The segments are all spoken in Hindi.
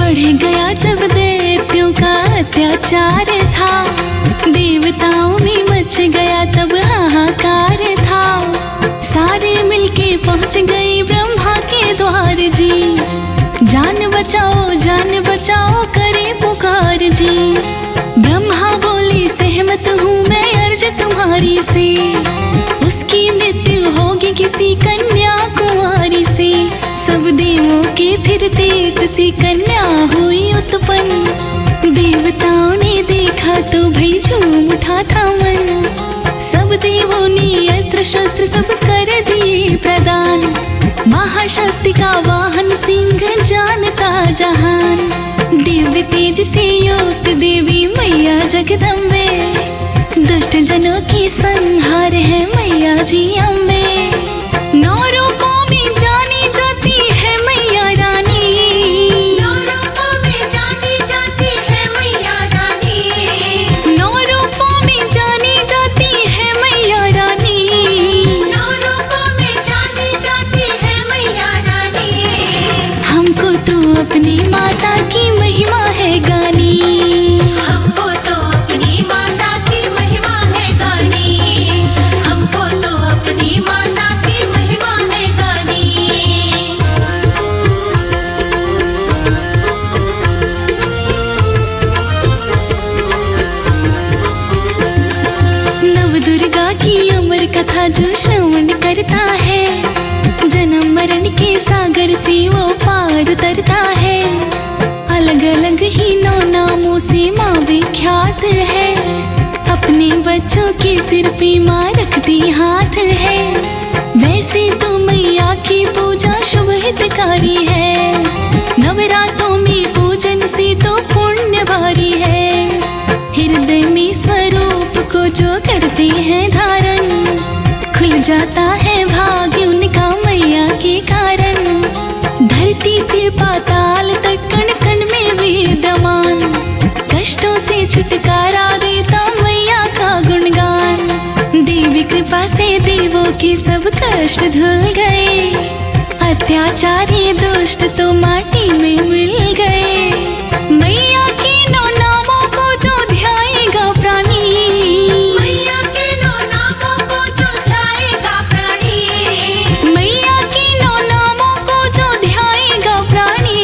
बढ़ गया जब दैत्यों का अत्याचार था, देवताओं में मच गया तब हाहाकार था। सारे मिलके पहुंच गए ब्रह्मा के द्वार जी, जान बचाओ करे पुकार जी। ब्रह्मा बोले सहमत हूँ मैं अर्ज तुम्हारी से, उसकी मृत्यु होगी किसी कन्या कुंवारी से। सब देवों के फिर तेज सी कन्या हुई उत्पन्न, देवताओं ने देखा तो भई झूम उठा था मन। सब देवों ने अस्त्र शस्त्र सब कर दिए प्रदान, महाशक्ति का वाहन सिंह जानता जहान। दिव्य तेज से युक्त देवी मैया जगदम्बे, दुष्ट जनों की संहार है मैया जी अम्बे। नौ रूपों में जानी जाती है मैया रानी, नौ रूपों में जानी जाती है मैया रानी, नौ रूपों में जानी जाती है मैया रानी, नौ रूपों में जानी जाती है मैया रानी। हमको तो अपनी माता की महिमा है गानी, हमको तो अपनी माता की महिमा है गानी, हमको तो अपनी माता की महिमा है गानी। नव दुर्गा की अमर कथा जो श्रवण करता है, जन्म मरण के सागर से वो पार उतरता है। अलग अलग ही नौ नामों से माँ विख्यात है, अपने बच्चों के सिर पे माँ रखती हाथ है। वैसे तो मैया की पूजा शुभ हितकारी है, नवरात्रों में पूजन से तो पुण्य भारी है। हृदय में स्वरूप को जो करते हैं धारण, खुल जाता है भाग्य उनका मैया के कारण। धरती से पाताल तक कण कण में विद्यमान, कष्टों से छुटकारा देता मैया का गुणगान। देवी कृपा से देवों के सब कष्ट धुल गए, अत्याचारी दुष्ट तो माटी में मिल गए। मैया के नौ नामों को जो ध्याएगा प्राणी, मैया के नौ नामों को जो ध्याएगा प्राणी, मैया के नौ नामों को जो ध्याएगा प्राणी,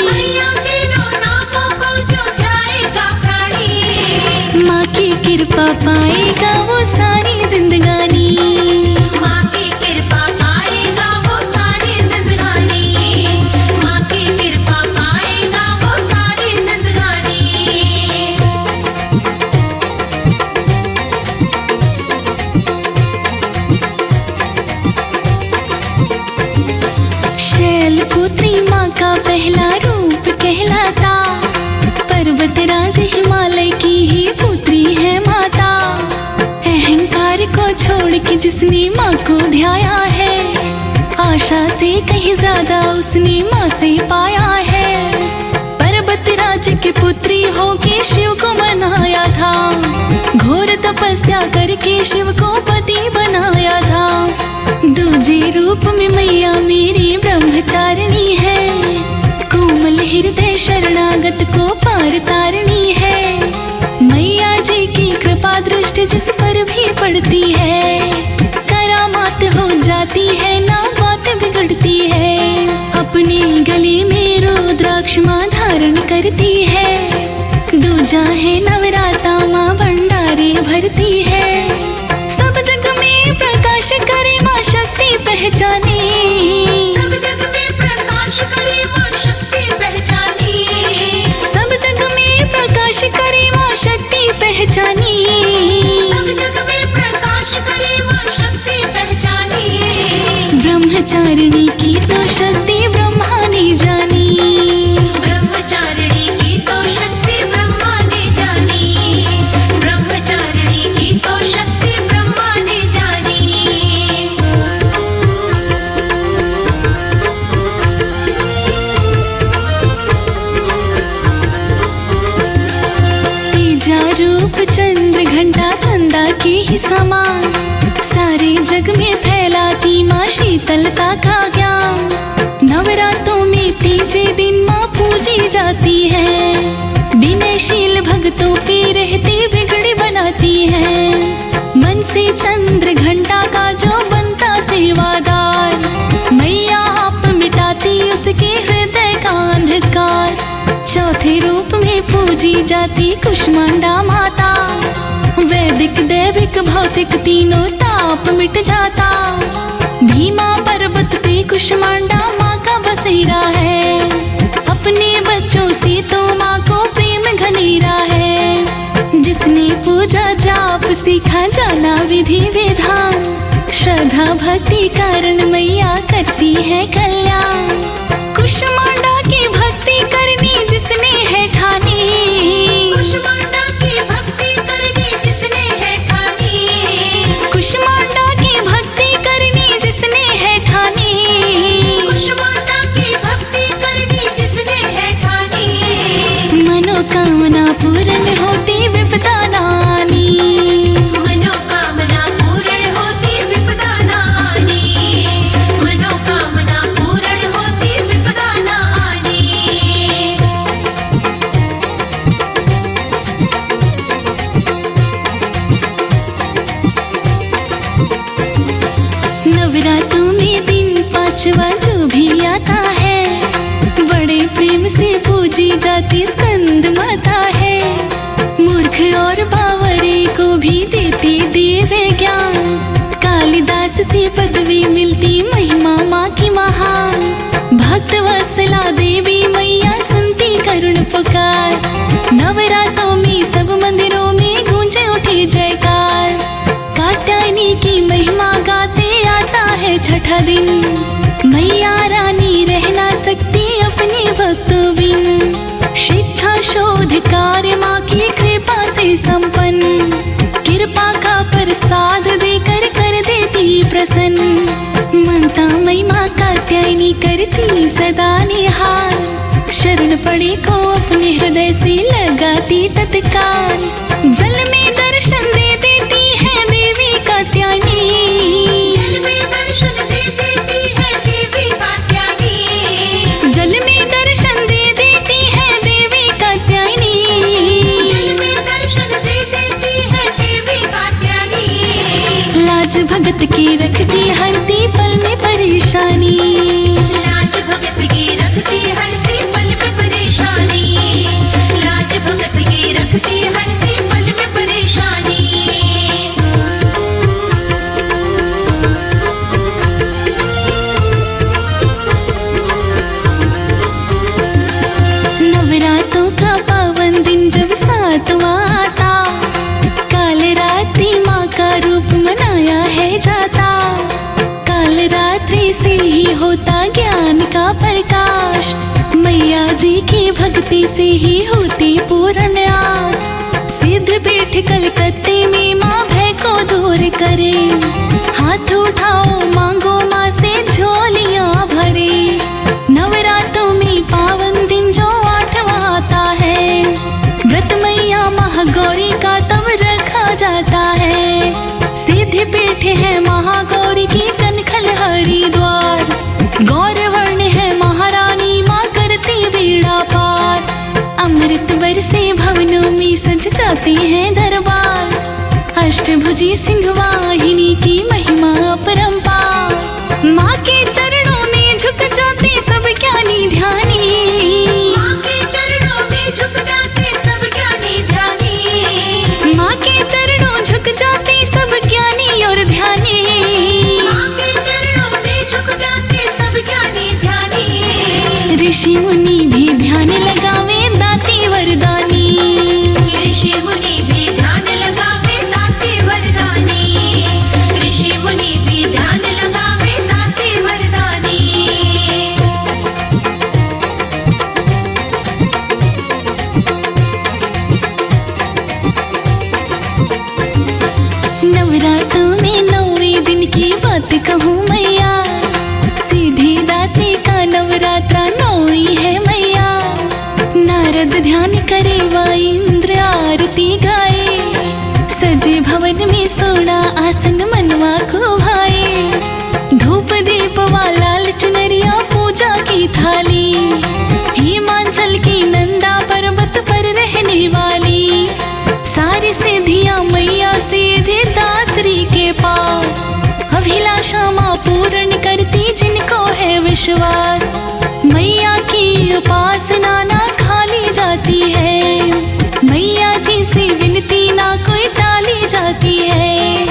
मैया के नौ नामों को जो ध्याएगा प्राणी। माँ की कृपा पाएगा वो सारी जिंदगानी, माँ की कृपा पाएगा वो सारी जिंदगानी, माँ की कृपा पाएगा वो सारी जिंदगानी। शैलपुत्री माँ का पहला रूप कहलाता, पर्वतराज हिमालय की ही पुत्री है माता। अहंकार को छोड़ के जिसने माँ को ध्याया है, आशा से कहीं ज्यादा उसने माँ से पाया है। पर्वतराज की पुत्री होके शिव को मनाया था, घोर तपस्या करके शिव को पति बनाया था। दूजे रूप में मैया मेरी ब्रह्मचारिणी है, कोमल हृदय शरणागत को पार तारणी है। मैया जी की कृपा दृष्टि जिस पर भी पड़ती है, करामात हो जाती है ना बात बिगड़ती है। अपने गले में रुद्राक्ष माँ धारण करती है, दूजा है नवराता माँ भंडारे भरती है। सब जग में प्रकाश करे माँ शक्ति पहचाने, सब जग में प्रकाश करे माँ शक्ति पहचानी, सब जग में प्रकाश करे माँ शक्ति पहचानी। सब जग में प्रकाश करे माँ शक्ति पहचानी। ब्रह्मचारिणी की तो शक्ति ब्रह्मा ने जानी, ब्रह्मचारिणी की तो शक्ति ब्रह्मा ने जानी, ब्रह्मचारिणी की तो शक्ति ब्रह्मा ने जानी। तीजा रूप चंद्र घंटा चंदा के ही समान, सारे जग में फैलाती माँ शीतलता का ज्ञान। नवरात्रों में तीजे दिन माँ पूजा पूजी जाती है। विनयशील भक्तों पे रहती बिगड़ी बनाती है। मन से चंद्र घंटा का जो बनता सेवादार, मैया आप मिटाती उसके हृदय का अंधकार। चौथे रूप में पूजी जाती कुष्मांडा माता, वैदिक दैविक भौतिक तीनों ताप मिट जाता। भीमा पर्वत पे कुष्मांडा माँ का बसेरा है, अपने बच्चों से तो माँ को प्रेम घनेरा है। जिसने पूजा जाप सीखा जाना विधि विधान, श्रद्धा भक्ति कारण मैया करती है कल्याण। कुष्मांडा की भक्ति करनी जिसने है ठानी, कुष्मांडा की भक्ति करनी जिसने है ठानी, कुष्मांडा की भक्ति करनी जिसने है ठानी, कुष्मांडा की भक्ति करनी जिसने है ठानी। मनोकामना पूर्ण होती विपदा नानी, मनोकामना पूर्ण होती विपदा न आनी, मनोकामना पूर्ण होती विपदा न आनी। नवरात्रों में दिन पांचवा जो भी आता है, बड़े प्रेम से पूजी जाती स्कंद माता है। मूर्ख और बावरे को भी देती दिव्य ज्ञान, कालिदास से पदवी मिलती महिमा माँ की महान। भक्त वत्सला देवी मैया सुनती करुण पुकार, नवरात्रों में सब मंदिरों में गूंजे उठे जयकार। कात्यायनी की महिमा गाते आता है छठा दिन, मैया रानी रह ना सकती अपने भक्तों बिन। शिक्षा शोध कार्य माँ की कृपा से संपन्न, कृपा का प्रसाद देकर कर देती प्रसन्न। ममता मई माँ कात्यायनी करती सदा निहार, शरण पड़े को अपने हृदय से लगाती तत्काल। जल में दर्शन दे देती है देवी कात्यायनी, जल में दर्शन दे देती है देवी कात्यायनी, जल में दर्शन दे देती है देवी कात्यायनी। जल में दर्शन दे देती है देवी कात्यायनी। लाज भगत की रखती हरती पल में परेशानी, लाज भगत की रखती हरती पल में परेशानी, लाज भगत की रखती हरती पल में परेशानी। नवरात्रों का पावन दिन जब सातवां आता, काल रात्रि माँ का रूप मनाया है जाता। काल रात्रि से ही होता ज्ञान का प्रकाश, मैया जी की भक्ति से ही होती पूर्ण आस। सिद्ध पीठ कलकत्ते में माँ भय को दूर करे, हाथ उठाओ मांगो माँ से झोलियाँ भरे। नवरात्रों में पावन दिन जो आठवां आता है, व्रत मैया महागौरी का तब रखा जाता है। सिद्ध पीठ है महागौरी की कनखल हरिद्वार, गौरवर्ण है महारानी माँ करती बीड़ा पार। अमृत बरसे भवनों में सज जाती है दरबार, अष्टभुजी सिंहवाहिनी की महिमा अपरंपार। माँ के चरणों में झुक जाते सब ज्ञानी ध्यानी, माँ के चरणों में झुक जाते सब ज्ञानी ध्यानी, माँ के चरणों झुक जाते सब ज्ञानी और ध्यानी। माँ के चरणों में झुक जाते सब ज्ञानी ध्यानी। ऋषि मुनि भी ध्यान लगावे दाती वरदानी, ऋषि मुनि भी ध्यान लगावे दाते वरदानी, ऋषि मुनि भी ध्यान लगावे दाते वरदानी। नवरात्रों में 9वें दिन की बात कहूँ मैया, सीधी दाती का नवरात्रा 9वीं है मैया। नारद ध्यान करे व इंद्र आरती गाए, सजे भवन में सोना आसन मनवा को भाए। धूप दीप व लाल चुनरिया पूजा की थाली, हिमाचल पूर्ण करती जिनको है विश्वास। मैया की उपासना ना खाली जाती है, मैया जी से विनती ना कोई टाली जाती है।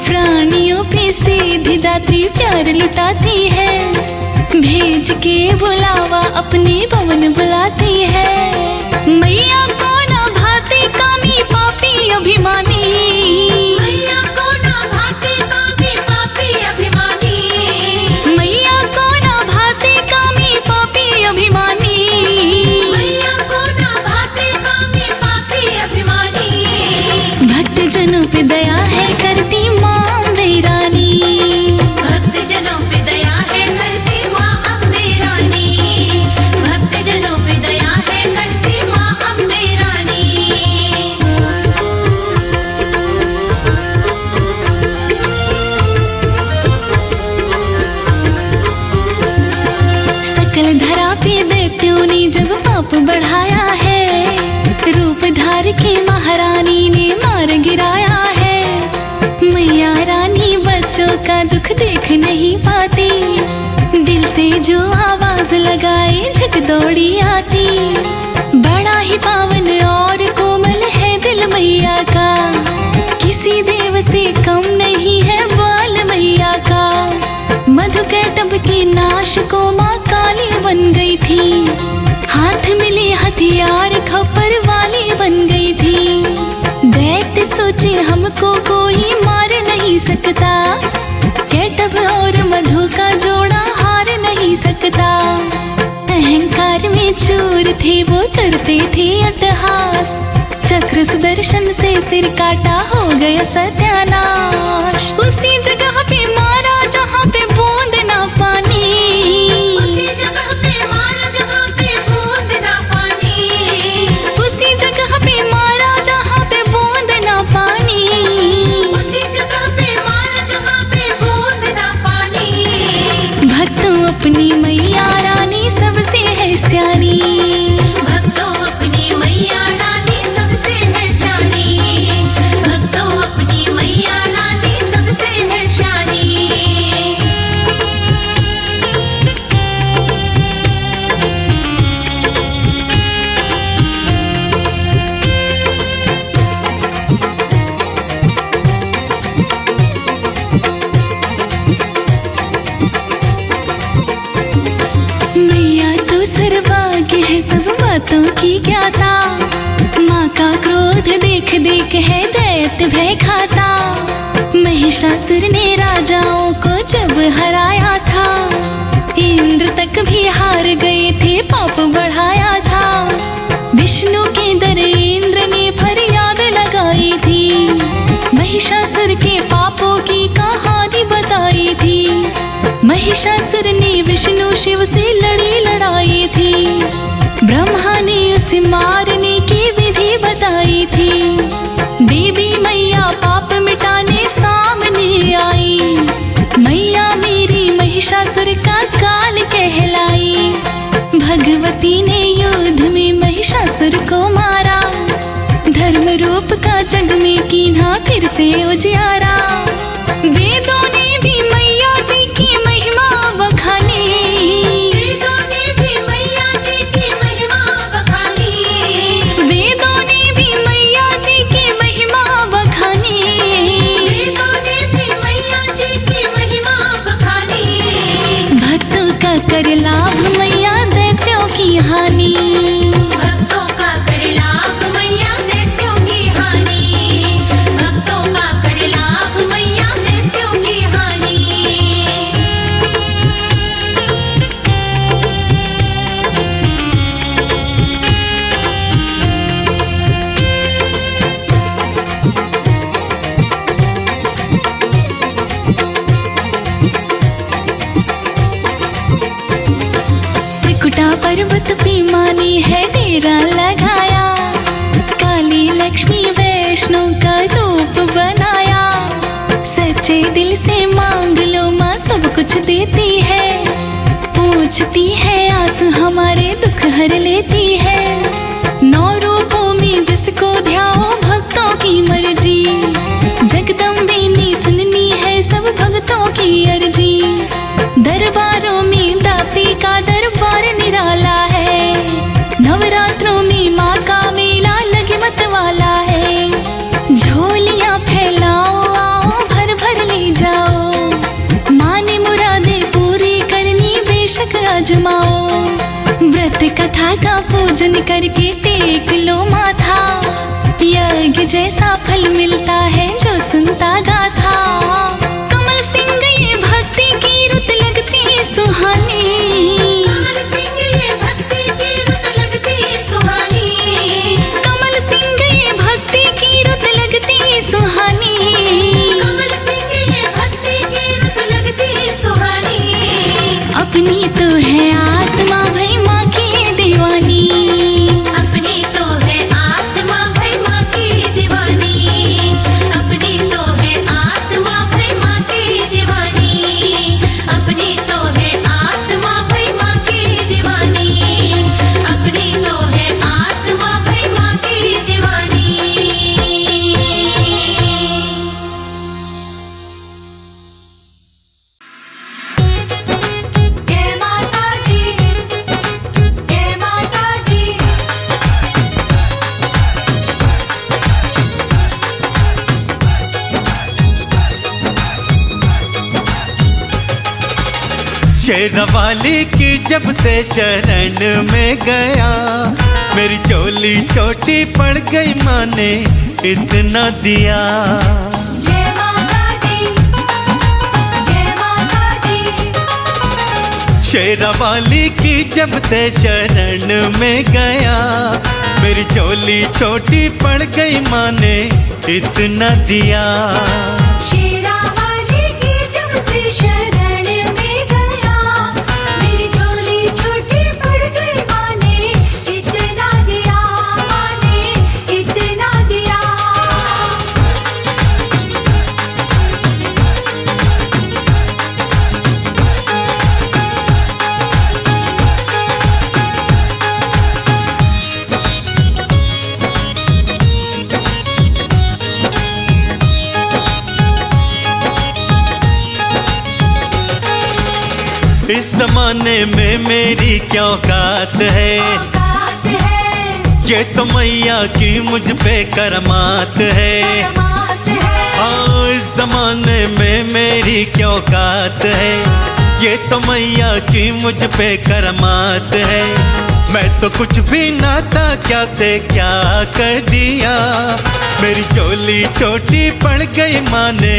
प्राणियों पे सीधी दात्री प्यार लुटाती है, भेज के बुलावा अपनी पवन बुलाती है। मैया को ना भाती कामी पापी अभिमानी, मैया को ना भाते कामी पापी अभिमानी, मैया को ना भाती कामी पापी अभिमानी। मैया को ना भाते कामी पापी अभिमानी। भक्त जनों पे दया है करती माँ मेरानी, भक्त जनों पे दया है करती माँ अम्बे रानी, भक्त जनों पे दया है करती माँ अम्बे रानी। सकल धरा पे दैत्यों ने जब पाप बढ़ाया है, रूप धार के महारानी ने मार गिराया है। मैया रानी बच्चों का दुख देख नहीं पाती, दिल से जो आवाज लगाए झट दौड़ी आती। बड़ा ही पावन और कोमल है दिल मैया का, किसी देव से कम नहीं है बाल मैया का। मधुकैटभ के नाश को माँ काली बन गई थी, हाथ मिले हथियार खप्पर वाली बन गई थी। दैत्य सोचे हमको कोई मार नहीं सकता, कैटभ और मधु का जोड़ा हार नहीं सकता। अहंकार में चूर थे वो करते थे अट्टहास, चक्र सुदर्शन से सिर काटा हो गया सत्यानाश। उसी जगह पे मारा जहाँ पे बूंद ना पानी, उसी जगह पे मारा जहाँ पे बूंद ना पानी, उसी जगह पे मारा जहाँ पे बूंद ना पानी। उसी जगह पे मारा जहाँ पे बूंद ना पानी। भक्तों अपनी मैया रानी सबसे है सियानी, भक्तों अपनी मैया रानी सबसे है श्यानी, भक्तों अपनी मैया रानी सबसे है श्यानी। मैया तो सर्वज्ञ है सब बातों की ज्ञाता, माँ का क्रोध देख देख है दैत्य भय खाता। महिषासुर ने राजाओं को जब हराया था, इंद्र तक भी हार गए थे पाप बढ़ाया था। विष्णु के दर इंद्र ने फरियाद लगाई थी, महिषासुर के पापों की कहानी बताई थी। महिषासुर ने विष्णु शिव से लड़ी लड़ाई थी, ब्रह्मा ने उसे मारने की विधि बताई थी। देवी मैया पाप मिटाने सामने आई, मैया मेरी महिषासुर का काल कहलाई। भगवती ने युद्ध में महिषासुर को मारा, धर्म रूप का जग में कीन्हा फिर से उजियारा। वेदों ने भी मैया जी की महिमा बखानी, वेदों ने भी मैया जी की महिमा बखानी, वेदों ने भी मैया जी की महिमा बखानी। वेदों ने भी मैया जी की महिमा बखानी। भक्तों का कर लाभ मैया दैत्यों की हानि, भक्तों का करे लाभ मैया दैत्यों की हानि, भक्तों का करे लाभ मैया दैत्यों की हानि। त्रिकुटा पर्वत पे माने है डेरा लगाया, काली लक्ष्मी वैष्णो का रूप बनाया। सच्चे दिल से मांग लो माँ सब कुछ देती है, पूछती है आस हमारे दुख हर लेती है। 9 रूपों में जिसको ध्याओ भक्तों की मर्जी, जगदम्बे ने सुननी है सब भक्तों की अर्जी। कथा का पूजन करके टेक लो माथा, यज्ञ जैसा फल मिलता है जो सुनता गाथा। कमल सिंह ये भक्ति की रुत लगती सुहानी, कमल सिंह ये भक्ति की रुत लगती सुहानी, कमल सिंह ये भक्ति की रुत लगती सुहानी। कमल सिंह ये भक्ति की रुत लगती सुहानी। अपनी तो है आत्मा भाई माँ की दीवानी, अपनी तो है आत्मा भाई माँ की दीवानी, अपनी तो है आत्मा भाई माँ की दीवानी, अपनी तो है आत्मा भाई माँ की दीवानी, अपनी तो है आत्मा भाई माँ की दीवानी। जय माता दी, जय माता दी। शेरवाली की जब से शरण में गया, मेरी चोली छोटी पड़ गई, माँ ने इतना दिया। जय माता दी, जय माता दी। शेरवाली की जब से शरण में गया, मेरी चोली छोटी पड़ गई, माँ ने इतना दिया। शेरावाली की जब से शरण में गया, मेरी झोली छोटी पड़ गई, माँ ने इतना दिया, माँ ने इतना दिया। इस जमाने में मेरी क्या औकात है, औकात है, ये तो मैया की मुझ पे करमात है। करमात है, हाँ, इस जमाने में मेरी क्या औकात है, ये तो मैया की मुझ पे करमात है। मैं तो कुछ भी ना था, क्या से क्या कर दिया, मेरी चोली छोटी पड़ गई, माँ ने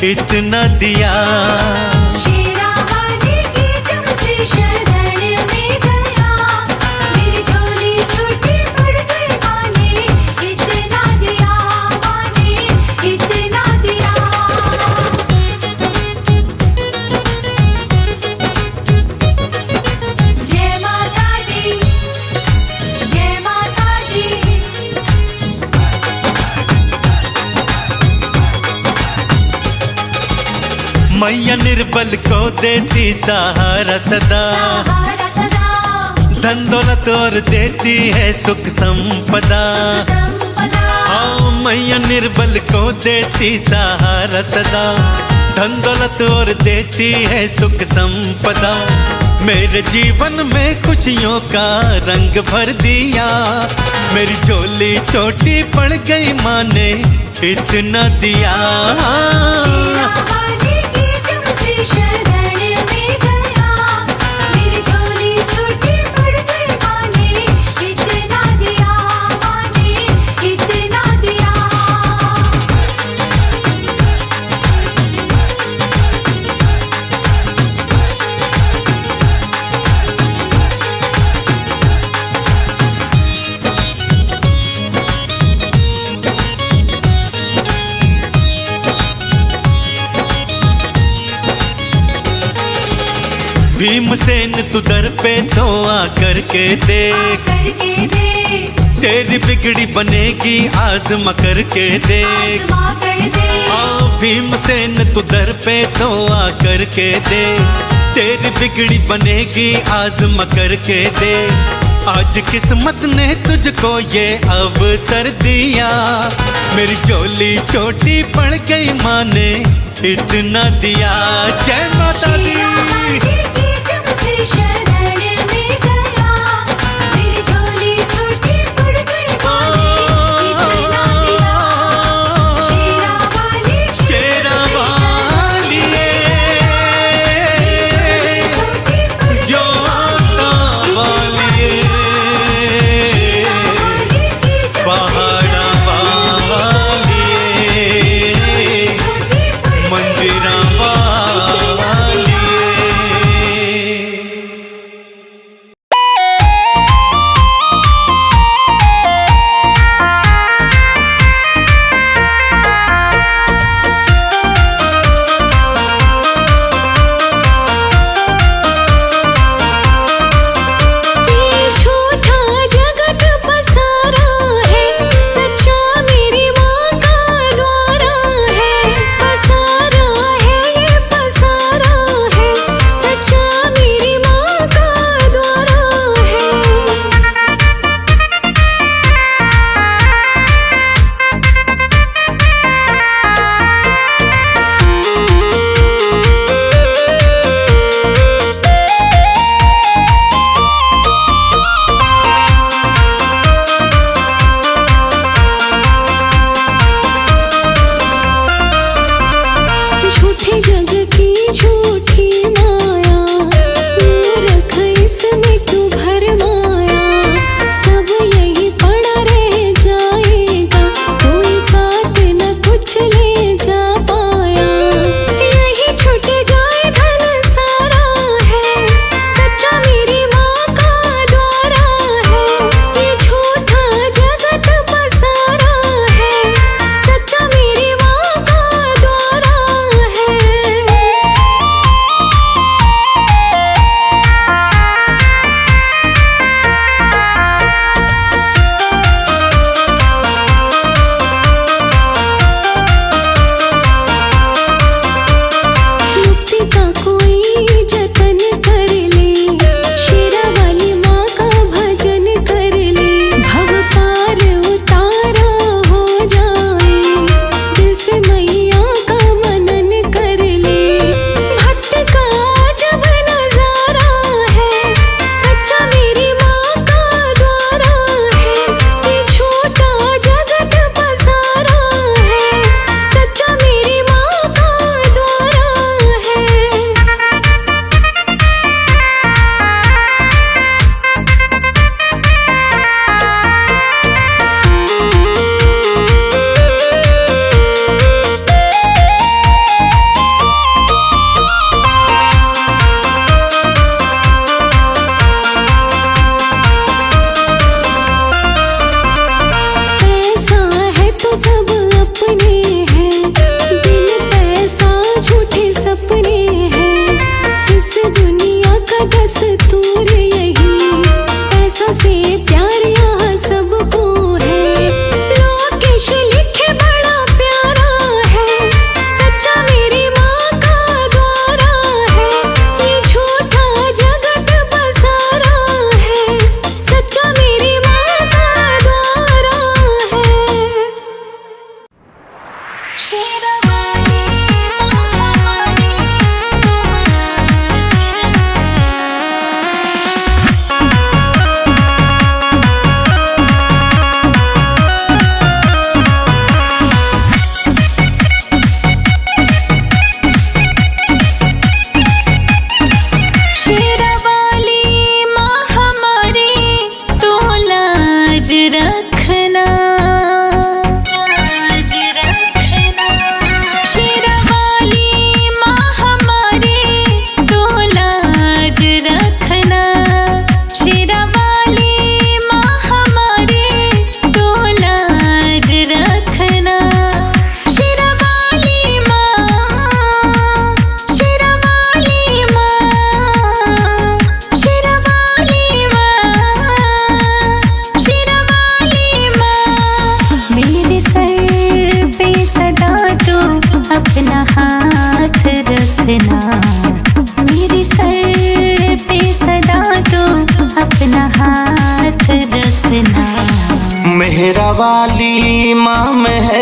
इतना दिया। शेरावाली की जब से शरण में गया, मेरी झोली छोटी पड़ गई, माँ ने इतना दिया, माँ ने इतना दिया। जय माता दी, जय माता दी। मैया निर्बल को देती सहारा सदा, सहारा सदा, धन दौलत और देती है सुख संपदा। संपदा। हाँ, मैया निर्बल को देती सहारा सदा, धन दौलत और देती है सुख संपदा। मेरे जीवन में खुशियों का रंग भर दिया, मेरी झोली छोटी पड़ गई, माँ ने इतना दिया। शेरावाली की जब से शरण में गया, मेरी झोली छोटी पड़ गई, माँ ने इतना दिया, माँ ने इतना दिया। भीमसेन तू दर पे तो आकर के देख, करके दे, तेरी बिगड़ी बनेगी आजमा करके देख। आजमा कर दे, आओ भीमसेन तू दर पे तो आकर के दे, तेरी बिगड़ी बनेगी आजमा करके दे। आज किस्मत ने तुझको ये अवसर दिया, मेरी झोली छोटी पड़ गई, माँ ने इतना दिया। जय माता दी। शेरावाली की जब से शरण में गया, मेरी झोली छोटी पड़ गई, माँ ने इतना दिया। शेरावाली की जब से शेरावाली छोटी पड़ गई, जोता वाली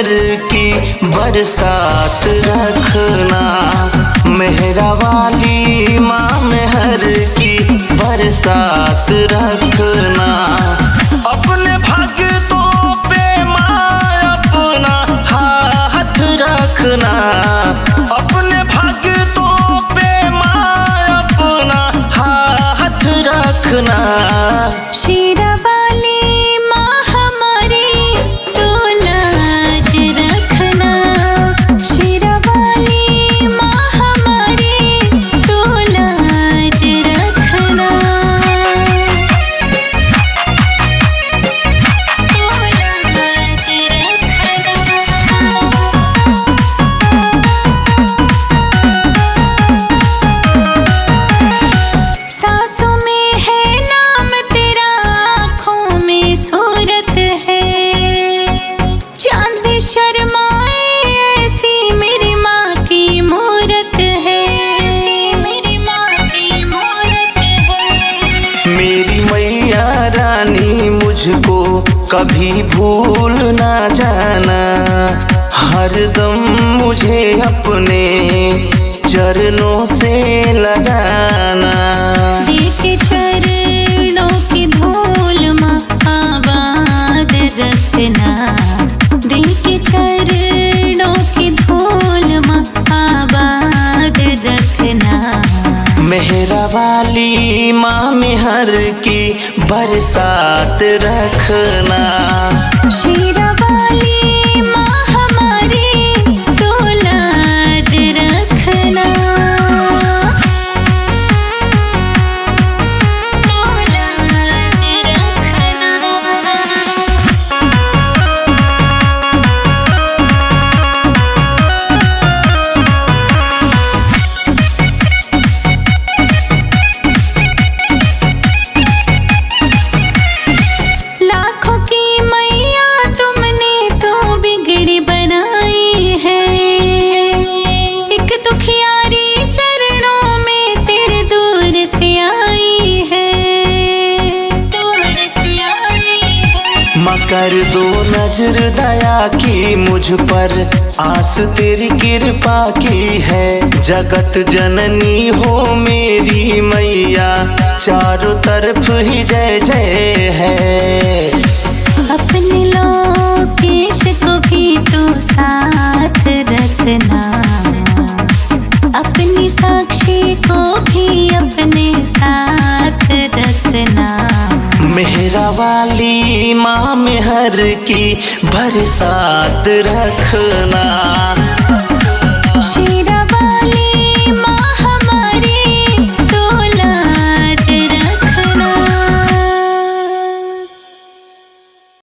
मेहर की बरसात रखना। मेहरा वाली माँ मेहर की बरसात रखना। अपने भक्तों पे माँ अपना हाथ रखना। अपने भक्तों पे माँ अपना हाथ रखना। शेरा वाली माँ हमारी तो लाज रखना। शेरा वाली माँ हमारी तो लाज रखना। तो लाज रखना। सांसों में है नाम तेरा, आँखों में सूरत है। चांद शर्माए ऐसी मेरी माँ की मूरत है। ऐसी मेरी माँ की मूरत है। मेरी मैया रानी मुझको कभी भूल ना जाना। हरदम मुझे अपने चरणों से लगाना। देख चरणों की धूल माँ आबाद रखना। देख चरणों की धूल माँ आबाद रखना। मेहरा वाली माँ मेहर की बरसात रखना। शेरा वाली माँ हमारी तो लाज रखना। तो लाज रखना। लाखों की मैया तुमने तो बिगड़ी बनाई है। एक दुखियारी चरणों में तेरे दूर से आई है। दूर से आई है। माँ कर दो नजर दया की मुझ पर, आस तेरी कृपा की है। जगत जननी हो मेरी मैया, चारों तरफ ही जय जय है। अपने लोकेश को भी तू साथ रखना। अपनी साक्षी को भी अपने साथ रखना। मेहरा वाली माँ मेहर की बरसात रखना।